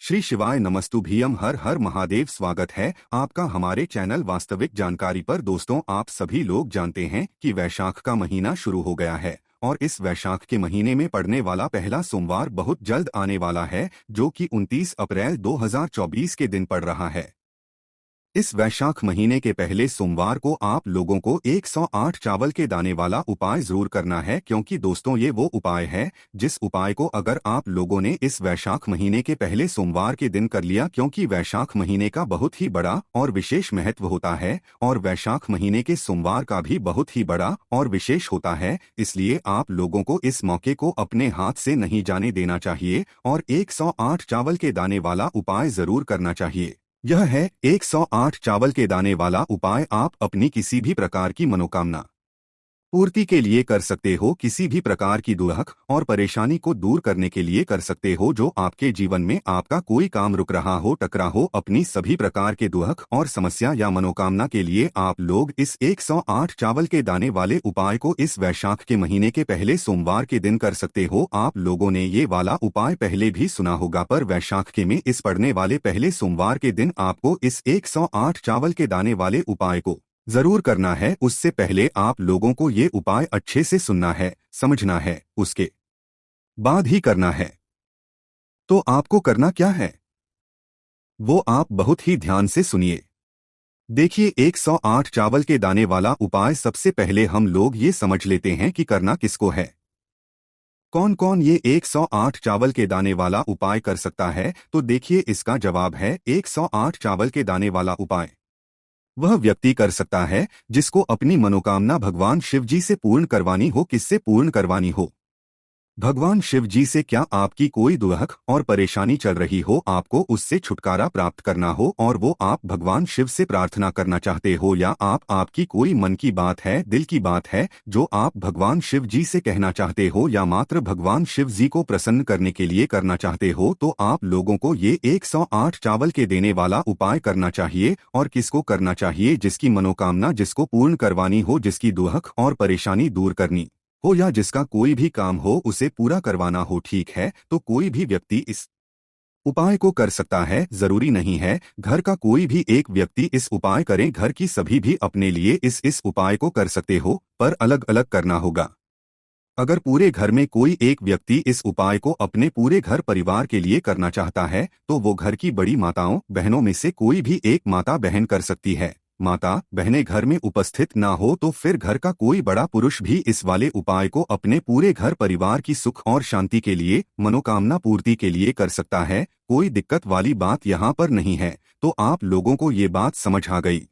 श्री शिवाय नमस्तुभ्यम हर हर महादेव। स्वागत है आपका हमारे चैनल वास्तविक जानकारी पर। दोस्तों, आप सभी लोग जानते हैं कि वैशाख का महीना शुरू हो गया है और इस वैशाख के महीने में पड़ने वाला पहला सोमवार बहुत जल्द आने वाला है, जो कि 29 अप्रैल 2024 के दिन पड़ रहा है। इस वैशाख महीने के पहले सोमवार को आप लोगों को 108 चावल के दाने वाला उपाय जरूर करना है, क्योंकि दोस्तों ये वो उपाय है जिस उपाय को अगर आप लोगों ने इस वैशाख महीने के पहले सोमवार के दिन कर लिया, क्योंकि वैशाख महीने का बहुत ही बड़ा और विशेष महत्व होता है और वैशाख महीने के सोमवार का भी बहुत ही बड़ा और विशेष होता है। इसलिए आप लोगों को इस मौके को अपने हाथ से नहीं जाने देना चाहिए और 108 चावल के दाने वाला उपाय जरूर करना चाहिए। यह है 108 चावल के दाने वाला उपाय। आप अपनी किसी भी प्रकार की मनोकामना पूर्ति के लिए कर सकते हो, किसी भी प्रकार की दुख और परेशानी को दूर करने के लिए कर सकते हो। जो आपके जीवन में आपका कोई काम रुक रहा हो, टकरा हो, अपनी सभी प्रकार के दुख और समस्या या मनोकामना के लिए आप लोग इस 108 चावल के दाने वाले उपाय को इस वैशाख के महीने के पहले सोमवार के दिन कर सकते हो। आप लोगों ने ये वाला उपाय पहले भी सुना होगा, पर वैशाख के में इस पड़ने वाले पहले सोमवार के दिन आपको इस 108 चावल के दाने वाले उपाय को जरूर करना है। उससे पहले आप लोगों को ये उपाय अच्छे से सुनना है, समझना है, उसके बाद ही करना है। तो आपको करना क्या है वो आप बहुत ही ध्यान से सुनिए। देखिए, 108 चावल के दाने वाला उपाय सबसे पहले हम लोग ये समझ लेते हैं कि करना किसको है। कौन कौन ये 108 चावल के दाने वाला उपाय कर सकता है? तो देखिए, इसका जवाब है 108 चावल के दाने वाला उपाय वह व्यक्ति कर सकता है जिसको अपनी मनोकामना भगवान शिव जी से पूर्ण करवानी हो। किससे पूर्ण करवानी हो? भगवान शिव जी से। क्या आपकी कोई दुख और परेशानी चल रही हो, आपको उससे छुटकारा प्राप्त करना हो और वो आप भगवान शिव से प्रार्थना करना चाहते हो, या आपकी कोई मन की बात है, दिल की बात है जो आप भगवान शिव जी से कहना चाहते हो, या मात्र भगवान शिव जी को प्रसन्न करने के लिए करना चाहते हो, तो आप लोगों को ये 108 चावल के देने वाला उपाय करना चाहिए। और किसको करना चाहिए? जिसकी मनोकामना जिसको पूर्ण करवानी हो, जिसकी दुख और परेशानी दूर करनी हो, या जिसका कोई भी काम हो उसे पूरा करवाना हो। ठीक है, तो कोई भी व्यक्ति इस उपाय को कर सकता है, जरूरी नहीं है घर का कोई भी एक व्यक्ति इस उपाय करे, घर की सभी भी अपने लिए इस उपाय को कर सकते हो, पर अलग अलग करना होगा। अगर पूरे घर में कोई एक व्यक्ति इस उपाय को अपने पूरे घर परिवार के लिए करना चाहता है, तो वो घर की बड़ी माताओं बहनों में से कोई भी एक माता बहन कर सकती है। माता बहनें घर में उपस्थित ना हो तो फिर घर का कोई बड़ा पुरुष भी इस वाले उपाय को अपने पूरे घर परिवार की सुख और शांति के लिए, मनोकामना पूर्ति के लिए कर सकता है। कोई दिक्कत वाली बात यहाँ पर नहीं है। तो आप लोगों को ये बात समझ आ गई।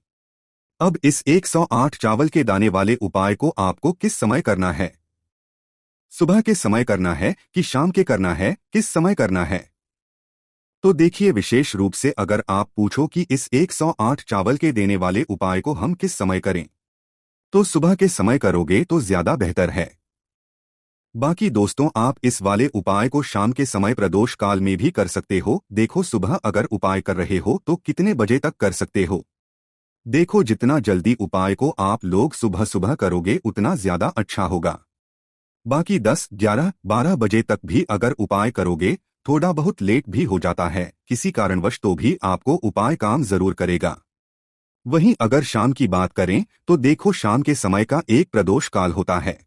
अब इस 108 चावल के दाने वाले उपाय को आपको किस समय करना है? सुबह के समय करना है कि शाम के करना है, किस समय करना है? तो देखिए, विशेष रूप से अगर आप पूछो कि इस 108 चावल के देने वाले उपाय को हम किस समय करें, तो सुबह के समय करोगे तो ज्यादा बेहतर है। बाकी दोस्तों, आप इस वाले उपाय को शाम के समय प्रदोष काल में भी कर सकते हो। देखो, सुबह अगर उपाय कर रहे हो तो कितने बजे तक कर सकते हो? देखो, जितना जल्दी उपाय को आप लोग सुबह सुबह करोगे उतना ज्यादा अच्छा होगा। बाकी 10, 11, 12 बजे तक भी अगर उपाय करोगे, थोड़ा बहुत लेट भी हो जाता है किसी कारणवश, तो भी आपको उपाय काम जरूर करेगा। वहीं अगर शाम की बात करें तो देखो, शाम के समय का एक प्रदोष काल होता है।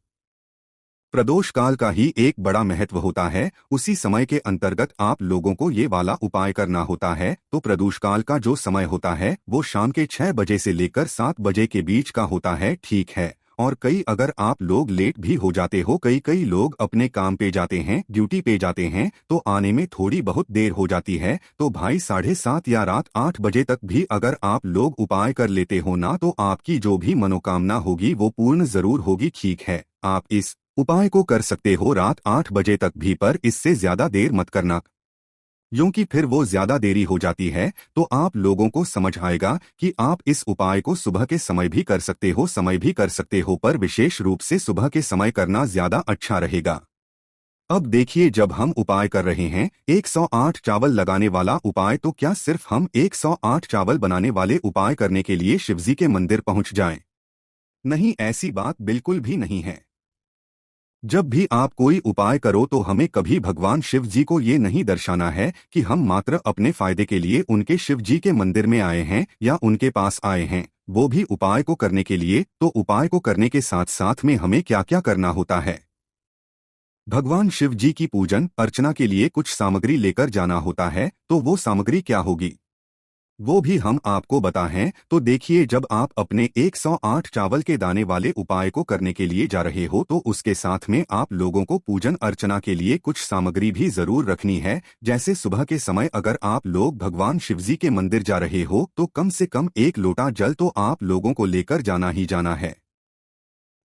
प्रदोष काल का ही एक बड़ा महत्व होता है। उसी समय के अंतर्गत आप लोगों को ये वाला उपाय करना होता है। तो प्रदोष काल का जो समय होता है वो शाम के 6 बजे से लेकर 7 बजे के बीच का होता है। ठीक है, और कई अगर आप लोग लेट भी हो जाते हो, कई लोग अपने काम पे जाते हैं, ड्यूटी पे जाते हैं, तो आने में थोड़ी बहुत देर हो जाती है, तो भाई 7:30 या रात 8 बजे तक भी अगर आप लोग उपाय कर लेते हो ना, तो आपकी जो भी मनोकामना होगी वो पूर्ण जरूर होगी। ठीक है, आप इस उपाय को कर सकते हो रात 8 बजे तक भी, पर इससे ज्यादा देर मत करना, क्योंकि फिर वो ज्यादा देरी हो जाती है। तो आप लोगों को समझ आएगा कि आप इस उपाय को सुबह के समय भी कर सकते हो, पर विशेष रूप से सुबह के समय करना ज्यादा अच्छा रहेगा। अब देखिए, जब हम उपाय कर रहे हैं 108 चावल लगाने वाला उपाय, तो क्या सिर्फ हम 108 चावल बनाने वाले उपाय करने के लिए शिवजी के मंदिर पहुंच जाएं? नहीं, ऐसी बात बिल्कुल भी नहीं है। जब भी आप कोई उपाय करो तो हमें कभी भगवान शिव जी को ये नहीं दर्शाना है कि हम मात्र अपने फायदे के लिए उनके शिव जी के मंदिर में आए हैं या उनके पास आए हैं, वो भी उपाय को करने के लिए। तो उपाय को करने के साथ साथ में हमें क्या क्या करना होता है। भगवान शिव जी की पूजन अर्चना के लिए कुछ सामग्री लेकर जाना होता है, तो वो सामग्री क्या होगी वो भी हम आपको बताएं। तो देखिए, जब आप अपने 108 चावल के दाने वाले उपाय को करने के लिए जा रहे हो तो उसके साथ में आप लोगों को पूजन अर्चना के लिए कुछ सामग्री भी जरूर रखनी है। जैसे सुबह के समय अगर आप लोग भगवान शिवजी के मंदिर जा रहे हो तो कम से कम 1 लोटा जल तो आप लोगों को लेकर जाना ही जाना है।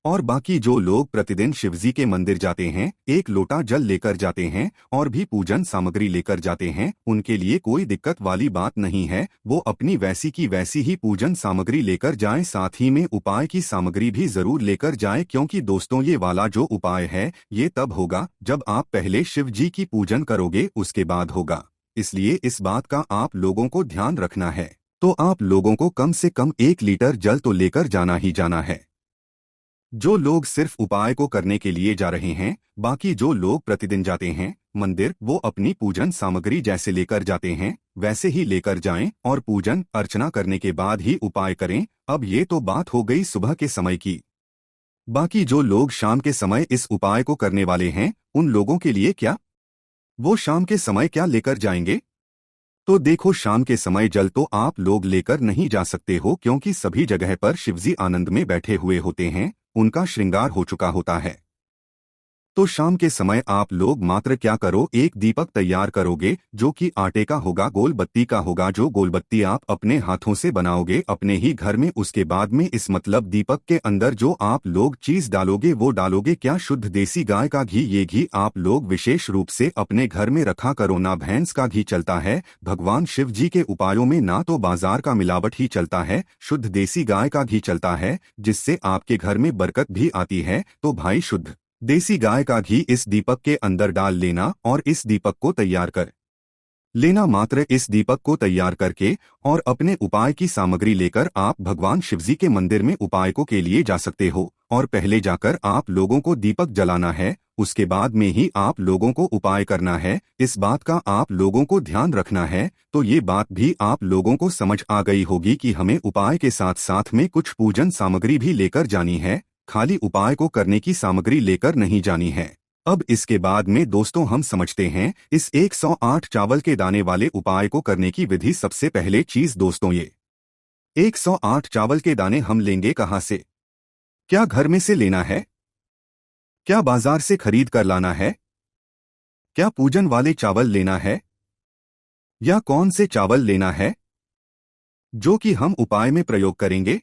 और बाकी जो लोग प्रतिदिन शिवजी के मंदिर जाते हैं 1 लोटा जल लेकर जाते हैं और भी पूजन सामग्री लेकर जाते हैं, उनके लिए कोई दिक्कत वाली बात नहीं है। वो अपनी वैसी की वैसी ही पूजन सामग्री लेकर जाएं, साथ ही में उपाय की सामग्री भी जरूर लेकर जाएं, क्योंकि दोस्तों ये वाला जो उपाय है ये तब होगा जब आप पहले शिव जी की पूजन करोगे, उसके बाद होगा। इसलिए इस बात का आप लोगों को ध्यान रखना है। तो आप लोगों को कम से कम 1 लीटर जल तो लेकर जाना ही जाना है। जो लोग सिर्फ उपाय को करने के लिए जा रहे हैं, बाकी जो लोग प्रतिदिन जाते हैं मंदिर, वो अपनी पूजन सामग्री जैसे लेकर जाते हैं वैसे ही लेकर जाएं और पूजन अर्चना करने के बाद ही उपाय करें। अब ये तो बात हो गई सुबह के समय की। बाकी जो लोग शाम के समय इस उपाय को करने वाले हैं, उन लोगों के लिए क्या, वो शाम के समय क्या लेकर जाएंगे। तो देखो, शाम के समय जल तो आप लोग लेकर नहीं जा सकते हो, क्योंकि सभी जगह पर शिवजी आनंद में बैठे हुए होते हैं, उनका श्रृंगार हो चुका होता है। तो शाम के समय आप लोग मात्र क्या करो, एक दीपक तैयार करोगे जो कि आटे का होगा, गोल बत्ती का होगा, जो गोल बत्ती आप अपने हाथों से बनाओगे अपने ही घर में। उसके बाद में इस मतलब दीपक के अंदर जो आप लोग चीज डालोगे वो डालोगे क्या, शुद्ध देसी गाय का घी। ये घी आप लोग विशेष रूप से अपने घर में रखा करो, ना भैंस का घी चलता है। भगवान शिव जी के उपायों में ना तो बाजार का मिलावट ही चलता है, शुद्ध देसी गाय का घी चलता है, जिससे आपके घर में बरकत भी आती है। तो भाई, शुद्ध देसी गाय का घी इस दीपक के अंदर डाल लेना और इस दीपक को तैयार कर लेना। मात्र इस दीपक को तैयार करके और अपने उपाय की सामग्री लेकर आप भगवान शिवजी के मंदिर में उपाय को के लिए जा सकते हो। और पहले जाकर आप लोगों को दीपक जलाना है, उसके बाद में ही आप लोगों को उपाय करना है। इस बात का आप लोगों को ध्यान रखना है। तो ये बात भी आप लोगों को समझ आ गई होगी कि हमें उपाय के साथ साथ में कुछ पूजन सामग्री भी लेकर जानी है, खाली उपाय को करने की सामग्री लेकर नहीं जानी है। अब इसके बाद में दोस्तों हम समझते हैं इस 108 चावल के दाने वाले उपाय को करने की विधि। सबसे पहले चीज दोस्तों, ये 108 चावल के दाने हम लेंगे कहाँ से, क्या घर में से लेना है, क्या बाजार से खरीद कर लाना है, क्या पूजन वाले चावल लेना है, या कौन से चावल लेना है जो कि हम उपाय में प्रयोग करेंगे।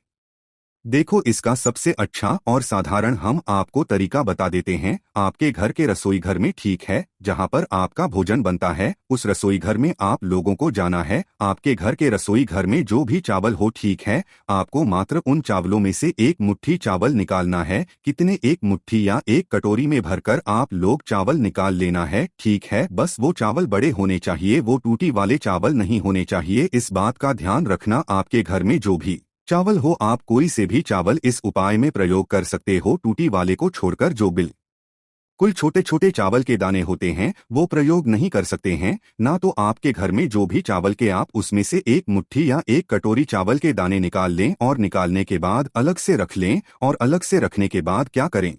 देखो, इसका सबसे अच्छा और साधारण हम आपको तरीका बता देते हैं। आपके घर के रसोई घर में, ठीक है, जहां पर आपका भोजन बनता है, उस रसोई घर में आप लोगों को जाना है। आपके घर के रसोई घर में जो भी चावल हो, ठीक है, आपको मात्र उन चावलों में से 1 मुट्ठी चावल निकालना है। कितने, 1 मुट्ठी या 1 कटोरी में भरकर आप लोग चावल निकाल लेना है, ठीक है। बस वो चावल बड़े होने चाहिए, वो टूटी वाले चावल नहीं होने चाहिए। इस बात का ध्यान रखना। आपके घर में जो भी चावल हो, आप कोई से भी चावल इस उपाय में प्रयोग कर सकते हो, टूटी वाले को छोड़कर। जो बिल्कुल छोटे छोटे चावल के दाने होते हैं वो प्रयोग नहीं कर सकते हैं ना। तो आपके घर में जो भी चावल के, आप उसमें से 1 मुट्ठी या 1 कटोरी चावल के दाने निकाल लें और निकालने के बाद अलग से रख लें। और अलग से रखने के बाद क्या करें,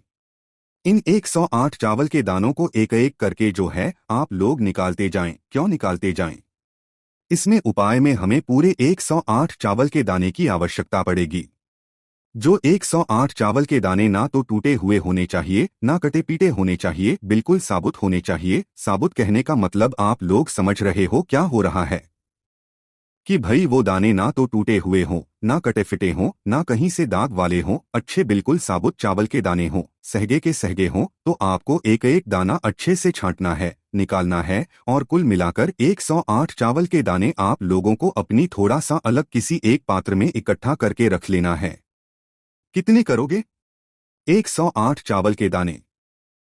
इन 108 चावल के दानों को एक एक करके जो है आप लोग निकालते जाएं। क्यों निकालते जाएं, इसमें उपाय में हमें पूरे 108 चावल के दाने की आवश्यकता पड़ेगी। जो 108 चावल के दाने ना तो टूटे हुए होने चाहिए, ना कटे पीटे होने चाहिए, बिल्कुल साबुत होने चाहिए। साबुत कहने का मतलब आप लोग समझ रहे हो क्या हो रहा है, कि भाई वो दाने ना तो टूटे हुए हों, ना कटे फिटे हों, ना कहीं से दाग वाले हों, अच्छे बिल्कुल साबुत चावल के दाने हों, सहगे के सहगे हों। तो आपको एक एक दाना अच्छे से छांटना है, निकालना है, और कुल मिलाकर 108 चावल के दाने आप लोगों को अपनी थोड़ा सा अलग किसी एक पात्र में इकट्ठा करके रख लेना है। कितने करोगे, 108 चावल के दाने।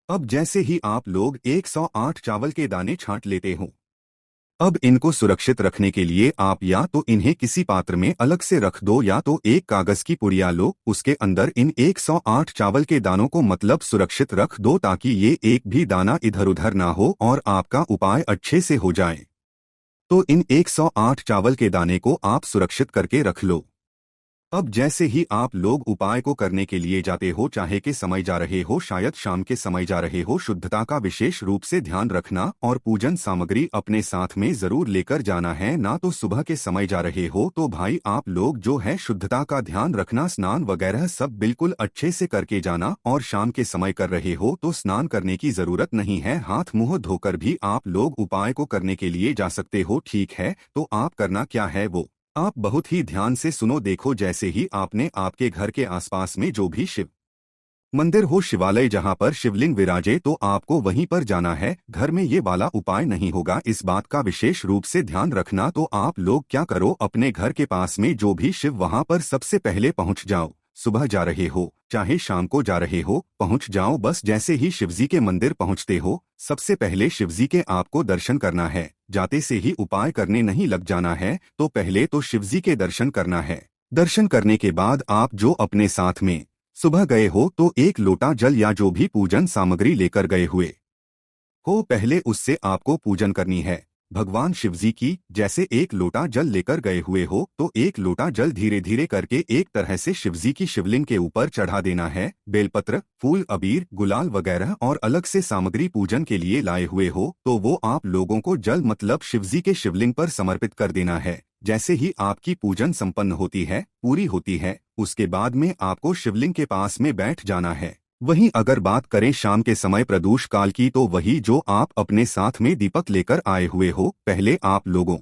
अब जैसे ही आप लोग 108 चावल के दाने छांट लेते हो, अब इनको सुरक्षित रखने के लिए आप या तो इन्हें किसी पात्र में अलग से रख दो या तो एक कागज की पुड़िया लो, उसके अंदर इन 108 चावल के दानों को मतलब सुरक्षित रख दो ताकि ये एक भी दाना इधर उधर ना हो और आपका उपाय अच्छे से हो जाए। तो इन 108 चावल के दाने को आप सुरक्षित करके रख लो। अब जैसे ही आप लोग उपाय को करने के लिए जाते हो, चाहे के समय जा रहे हो, शायद शाम के समय जा रहे हो, शुद्धता का विशेष रूप से ध्यान रखना और पूजन सामग्री अपने साथ में जरूर लेकर जाना है। ना तो सुबह के समय जा रहे हो तो भाई आप लोग जो है शुद्धता का ध्यान रखना, स्नान वगैरह सब बिल्कुल अच्छे से करके जाना। और शाम के समय कर रहे हो तो स्नान करने की जरूरत नहीं है, हाथ मुंह धोकर भी आप लोग उपाय को करने के लिए जा सकते हो। ठीक है, तो आप करना क्या है वो आप बहुत ही ध्यान से सुनो। देखो, जैसे ही आपने आपके घर के आसपास में जो भी शिव मंदिर हो, शिवालय जहां पर शिवलिंग विराजे, तो आपको वहीं पर जाना है। घर में ये वाला उपाय नहीं होगा, इस बात का विशेष रूप से ध्यान रखना। तो आप लोग क्या करो, अपने घर के पास में जो भी शिव वहां पर सबसे पहले पहुंच जाओ। सुबह जा रहे हो चाहे शाम को जा रहे हो, पहुंच जाओ। बस जैसे ही शिवजी के मंदिर पहुंचते हो, सबसे पहले शिवजी के आपको दर्शन करना है। जाते से ही उपाय करने नहीं लग जाना है, तो पहले तो शिवजी के दर्शन करना है। दर्शन करने के बाद आप जो अपने साथ में सुबह गए हो तो एक लोटा जल या जो भी पूजन सामग्री लेकर गए हुए हो, पहले उससे आपको पूजन करनी है भगवान शिवजी की। जैसे एक लोटा जल लेकर गए हुए हो तो एक लोटा जल धीरे धीरे करके एक तरह से शिवजी की शिवलिंग के ऊपर चढ़ा देना है। बेलपत्र, फूल, अबीर, गुलाल वगैरह और अलग से सामग्री पूजन के लिए लाए हुए हो तो वो आप लोगों को जल मतलब शिवजी के शिवलिंग पर समर्पित कर देना है। जैसे ही आपकी पूजन संपन्न होती है, पूरी होती है, उसके बाद में आपको शिवलिंग के पास में बैठ जाना है। वहीं अगर बात करें शाम के समय प्रदोष काल की, तो वही जो आप अपने साथ में दीपक लेकर आए हुए हो, पहले आप लोगों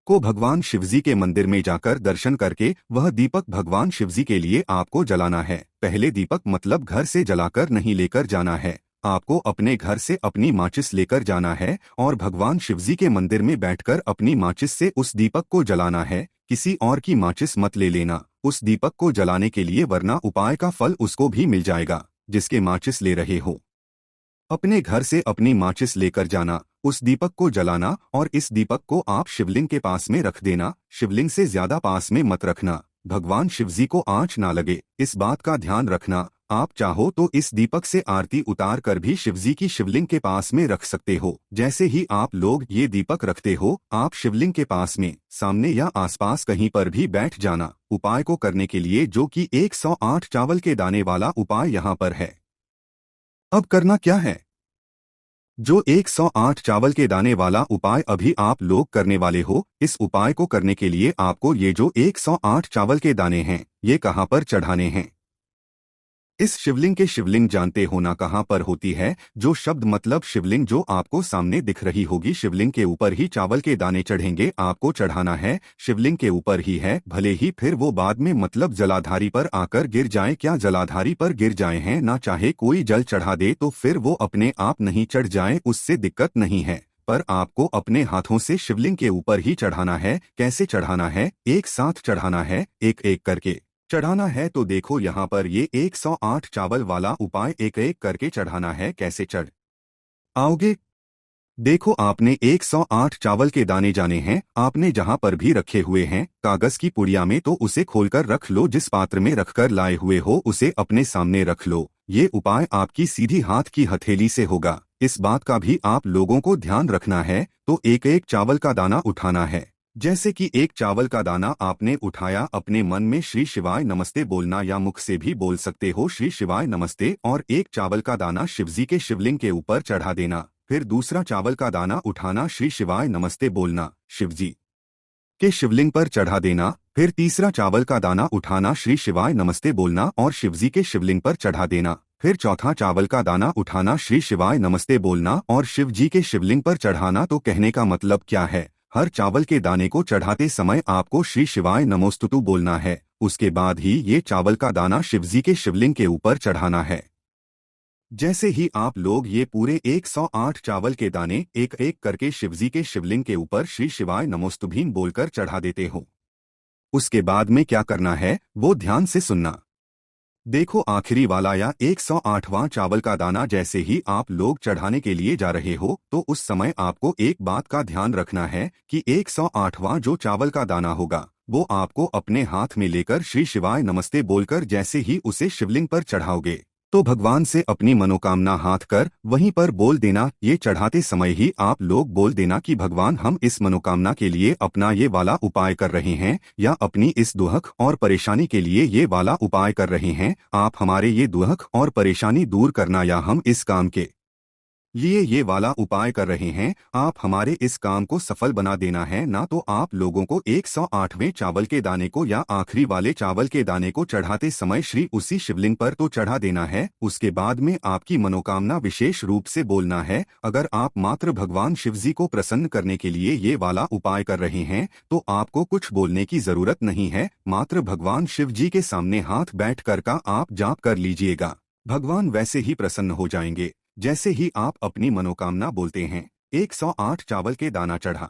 को भगवान शिवजी के मंदिर में जाकर दर्शन करके वह दीपक भगवान शिवजी के लिए आपको जलाना है। पहले दीपक मतलब घर से जलाकर नहीं लेकर जाना है, आपको अपने घर से अपनी माचिस लेकर जाना है और भगवान शिवजी के मंदिर में बैठकर अपनी माचिस से उस दीपक को जलाना है। किसी और की माचिस मत ले लेना उस दीपक को जलाने के लिए, वरना उपाय का फल उसको भी मिल जाएगा जिसके माचिस ले रहे हो। अपने घर से अपनी माचिस लेकर जाना, उस दीपक को जलाना और इस दीपक को आप शिवलिंग के पास में रख देना। शिवलिंग से ज्यादा पास में मत रखना, भगवान शिवजी को आंच ना लगे, इस बात का ध्यान रखना। आप चाहो तो इस दीपक से आरती उतार कर भी शिवजी की शिवलिंग के पास में रख सकते हो। जैसे ही आप लोग ये दीपक रखते हो, आप शिवलिंग के पास में सामने या आसपास कहीं पर भी बैठ जाना उपाय को करने के लिए, जो कि 108 चावल के दाने वाला उपाय यहाँ पर है। अब करना क्या है, जो 108 चावल के दाने वाला उपाय अभी आप लोग करने वाले हो, इस उपाय को करने के लिए आपको ये जो 108 चावल के दाने हैं, ये कहाँ पर चढ़ाने हैं। इस शिवलिंग के शिवलिंग जानते हो ना कहाँ पर होती है, जो शब्द मतलब शिवलिंग जो आपको सामने दिख रही होगी, शिवलिंग के ऊपर ही चावल के दाने चढ़ेंगे। आपको चढ़ाना है शिवलिंग के ऊपर ही है, भले ही फिर वो बाद में मतलब जलाधारी पर आकर गिर जाए। क्या जलाधारी पर गिर जाए हैं ना, चाहे कोई जल चढ़ा दे तो फिर वो अपने आप नहीं चढ़ जाए, उससे दिक्कत नहीं है, पर आपको अपने हाथों से शिवलिंग के ऊपर ही चढ़ाना है। कैसे चढ़ाना है, एक साथ चढ़ाना है, एक एक करके चढ़ाना है। तो देखो यहाँ पर ये 108 चावल वाला उपाय एक एक करके चढ़ाना है। कैसे चढ़ आओगे, देखो आपने 108 चावल के दाने जाने हैं, आपने जहां पर भी रखे हुए हैं कागज की पुड़िया में, तो उसे खोलकर रख लो। जिस पात्र में रखकर लाए हुए हो उसे अपने सामने रख लो। ये उपाय आपकी सीधी हाथ की हथेली से होगा, इस बात का भी आप लोगों को ध्यान रखना है। तो एक एक चावल का दाना उठाना है। जैसे कि एक चावल का दाना आपने उठाया, अपने मन में श्री शिवाय नमस्ते बोलना या मुख से भी बोल सकते हो श्री शिवाय नमस्ते, और एक चावल का दाना शिवजी के शिवलिंग के ऊपर चढ़ा देना। फिर दूसरा चावल का दाना उठाना, श्री शिवाय नमस्ते बोलना, शिवजी के शिवलिंग पर चढ़ा देना। फिर तीसरा चावल का दाना उठाना, श्री शिवाय नमस्ते बोलना और शिवजी के शिवलिंग पर चढ़ा देना। फिर चौथा चावल का दाना उठाना, श्री शिवाय नमस्ते बोलना और शिवजी के शिवलिंग पर चढ़ाना। तो कहने का मतलब क्या है, हर चावल के दाने को चढ़ाते समय आपको श्री शिवाय नमोस्तुतु बोलना है, उसके बाद ही ये चावल का दाना शिवजी के शिवलिंग के ऊपर चढ़ाना है। जैसे ही आप लोग ये पूरे 108 चावल के दाने एक एक करके शिवजी के शिवलिंग के ऊपर श्री शिवाय नमोस्तुभीम बोलकर चढ़ा देते हो, उसके बाद में क्या करना है वो ध्यान से सुनना। देखो आखिरी वाला या 108वां चावल का दाना जैसे ही आप लोग चढ़ाने के लिए जा रहे हो तो उस समय आपको एक बात का ध्यान रखना है कि 108वां जो चावल का दाना होगा वो आपको अपने हाथ में लेकर श्री शिवाय नमस्ते बोलकर जैसे ही उसे शिवलिंग पर चढ़ाओगे तो भगवान से अपनी मनोकामना हाथ कर वहीं पर बोल देना। ये चढ़ाते समय ही आप लोग बोल देना कि भगवान हम इस मनोकामना के लिए अपना ये वाला उपाय कर रहे हैं या अपनी इस दुहक और परेशानी के लिए ये वाला उपाय कर रहे हैं। आप हमारे ये दुहक और परेशानी दूर करना या हम इस काम के लिए ये वाला उपाय कर रहे हैं। आप हमारे इस काम को सफल बना देना है। ना तो आप लोगों को 108वें चावल के दाने को या आखिरी वाले चावल के दाने को चढ़ाते समय श्री उसी शिवलिंग पर तो चढ़ा देना है। उसके बाद में आपकी मनोकामना विशेष रूप से बोलना है। अगर आप मात्र भगवान शिवजी को प्रसन्न करने के लिए ये वाला उपाय कर रहे हैं तो आपको कुछ बोलने की जरूरत नहीं है। मात्र भगवान शिव जी के सामने हाथ बैठ कर का आप जाप कर लीजिएगा। भगवान वैसे ही प्रसन्न हो जाएंगे जैसे ही आप अपनी मनोकामना बोलते हैं। 108 चावल के दाना चढ़ा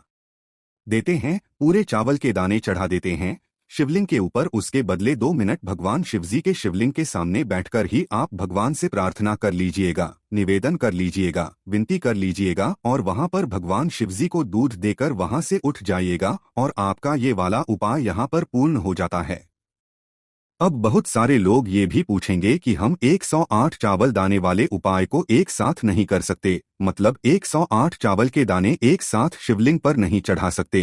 देते हैं, पूरे चावल के दाने चढ़ा देते हैं शिवलिंग के ऊपर। उसके बदले 2 मिनट भगवान शिवजी के शिवलिंग के सामने बैठकर ही आप भगवान से प्रार्थना कर लीजिएगा, निवेदन कर लीजिएगा, विनती कर लीजिएगा और वहां पर भगवान शिवजी को दूध देकर वहां से उठ जाइएगा और आपका ये वाला उपाय यहाँ पर पूर्ण हो जाता है। अब बहुत सारे लोग ये भी पूछेंगे कि हम 108 चावल दाने वाले उपाय को एक साथ नहीं कर सकते, मतलब 108 चावल के दाने एक साथ शिवलिंग पर नहीं चढ़ा सकते।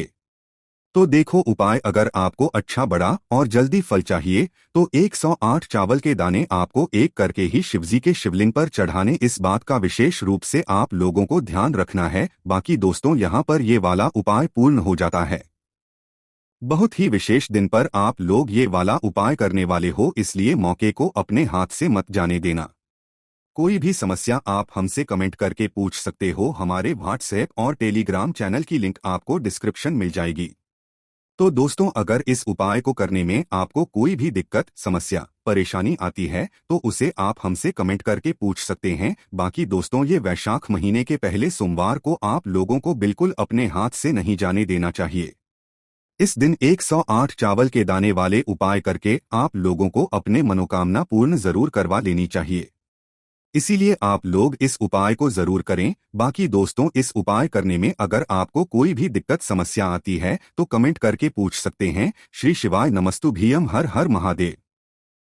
तो देखो उपाय, अगर आपको अच्छा बड़ा और जल्दी फल चाहिए तो 108 चावल के दाने आपको एक करके ही शिवजी के शिवलिंग पर चढ़ाने। इस बात का विशेष रूप से आप लोगों को ध्यान रखना है। बाकी दोस्तों यहाँ पर ये वाला उपाय पूर्ण हो जाता है। बहुत ही विशेष दिन पर आप लोग ये वाला उपाय करने वाले हो, इसलिए मौके को अपने हाथ से मत जाने देना। कोई भी समस्या आप हमसे कमेंट करके पूछ सकते हो। हमारे व्हाट्सएप और टेलीग्राम चैनल की लिंक आपको डिस्क्रिप्शन मिल जाएगी। तो दोस्तों अगर इस उपाय को करने में आपको कोई भी दिक्कत, समस्या, परेशानी आती है तो उसे आप हमसे कमेंट करके पूछ सकते हैं। बाकी दोस्तों ये वैशाख महीने के पहले सोमवार को आप लोगों को बिल्कुल अपने हाथ से नहीं जाने देना चाहिए। इस दिन 108 चावल के दाने वाले उपाय करके आप लोगों को अपने मनोकामना पूर्ण जरूर करवा लेनी चाहिए। इसीलिए आप लोग इस उपाय को जरूर करें। बाकी दोस्तों इस उपाय करने में अगर आपको कोई भी दिक्कत, समस्या आती है तो कमेंट करके पूछ सकते हैं। श्री शिवाय नमस्तुभ्यम। हर हर महादेव।